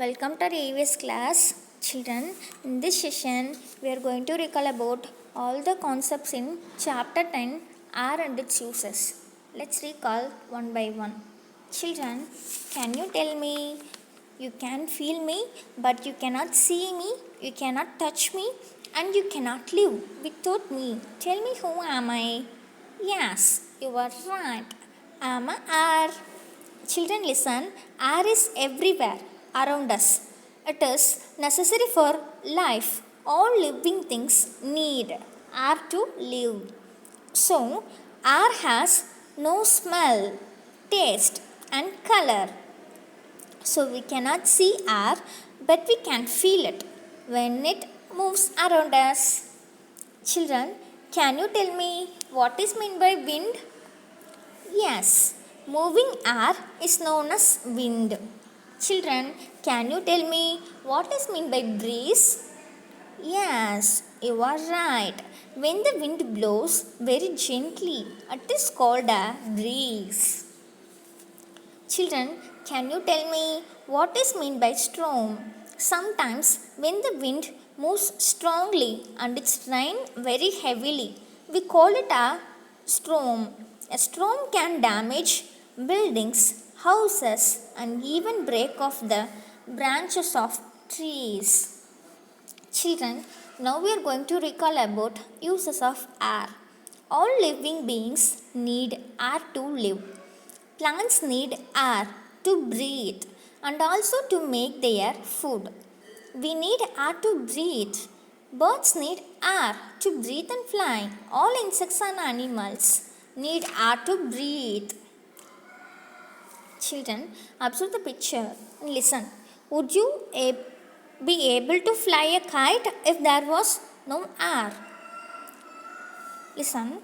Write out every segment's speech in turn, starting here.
Welcome to our EVS class. Children, in this session, we are going to recall about all the concepts in chapter 10 R and its uses. Let's recall one by one. Children, can you tell me? You can feel me, but you cannot see me, you cannot touch me, and you cannot live without me. Tell me, who am I? Yes, you are right. I am a R. Children, listen. Air is everywhere around us. It is necessary for life. All living things need air to live. So, air has no smell, taste, and color. So, we cannot see air, but we can feel it when it moves around us. Children, can you tell me what is meant by wind? Yes, moving air is known as wind. Children, can you tell me what is meant by breeze? Yes, you are right. When the wind blows very gently, it is called a breeze. Children, can you tell me what is meant by storm? Sometimes when the wind moves strongly and it's rain very heavily, we call it a storm. A storm can damage buildings, houses, and even break off the branches of trees. Children, now we are going to recall about uses of air. All living beings need air to live. Plants need air to breathe and also to make their food. We need air to breathe. Birds need air to breathe and fly. All insects and animals need air to breathe. Children, observe the picture and listen. Would you be able to fly a kite if there was no air? Listen,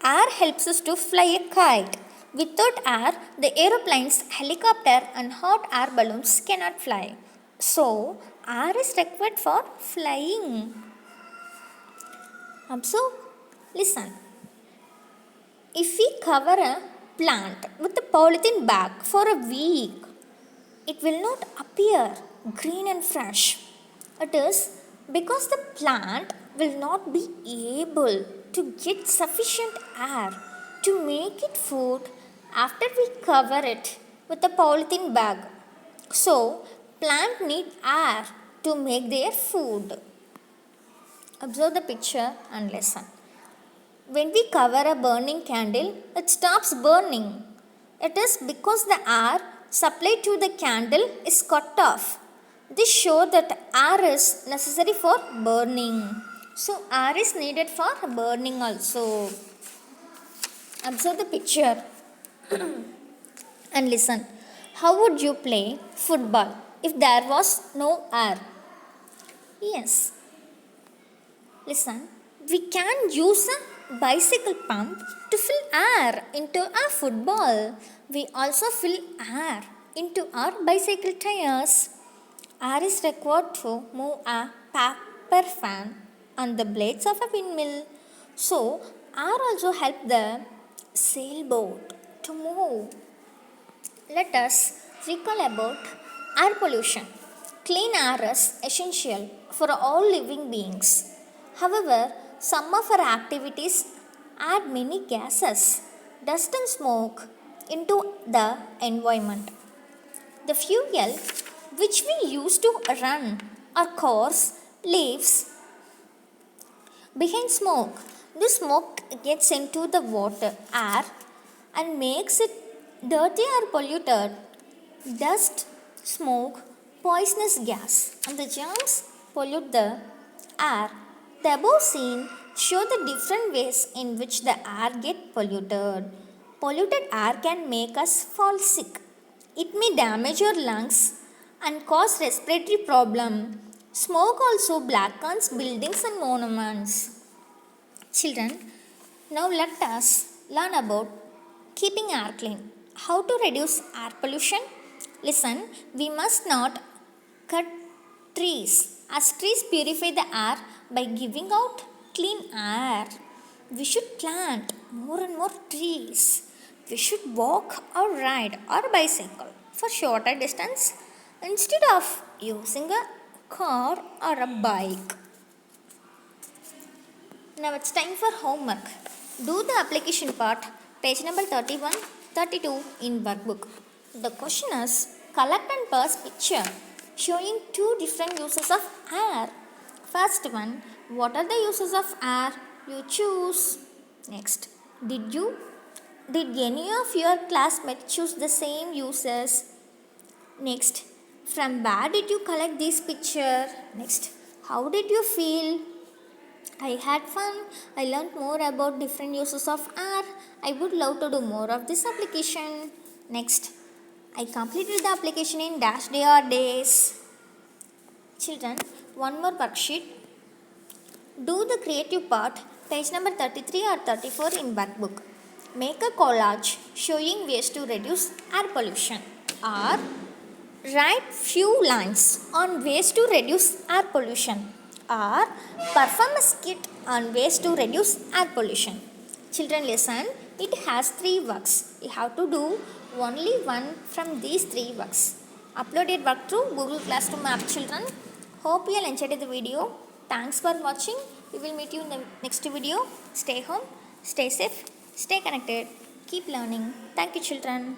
air helps us to fly a kite. Without air, the aeroplanes, helicopter, and hot air balloons cannot fly. So, air is required for flying. Observe, listen. If we cover a plant with a polythene bag for a week, it will not appear green and fresh. It is because the plant will not be able to get sufficient air to make it food after we cover it with a polythene bag. So, plant need air to make their food. Observe the picture and listen. When we cover a burning candle, it stops burning. It is because the air supplied to the candle is cut off. This shows that air is necessary for burning. So, air is needed for burning also. Observe the picture and listen. How would you play football if there was no air? Yes. Listen, we can use a bicycle pump to fill air into our football. We also fill air into our bicycle tires. Air is required to move a paper fan and the blades of a windmill. So, air also helps the sailboat to move. Let us recall about air pollution. Clean air is essential for all living beings. However, some of our activities add many gases, dust and smoke into the environment. The fuel which we use to run our cars leaves behind smoke. This smoke gets into the water, air, and makes it dirty or polluted. Dust, smoke, poisonous gas, and the germs pollute the air. The above scene show the different ways in which the air get polluted. Polluted air can make us fall sick. It may damage our lungs and cause respiratory problem. Smoke also blackens buildings and monuments. Children, now let us learn about keeping air clean. How to reduce air pollution? Listen, we must not cut trees, as trees purify the air by giving out clean air. We should plant more and more trees. We should walk or ride or bicycle for shorter distance. instead of using a car or a bike. Now it's time for homework. Do the application part, page number 31, 32 in workbook. The question is, collect and pass picture showing two different uses of air. First one, what are the uses of air? You choose. Next, did any of your classmates choose the same uses? Next, from where did you collect this picture? Next, how did you feel? I had fun. I learned more about different uses of air. I would love to do more of this application. Next, I completed the application in dash day or days. Children, one more worksheet. Do the creative part, page number 33 or 34 in workbook. Make a collage showing ways to reduce air pollution, or write few lines on ways to reduce air pollution, or perform a skit on ways to reduce air pollution. Children, listen, it has 3 works. You have to do only one from these 3 works. Upload your work through Google Classroom app, children. Hope you all enjoyed the video. Thanks for watching. We will meet you in the next video. Stay home, stay safe, stay connected, keep learning. Thank you, children.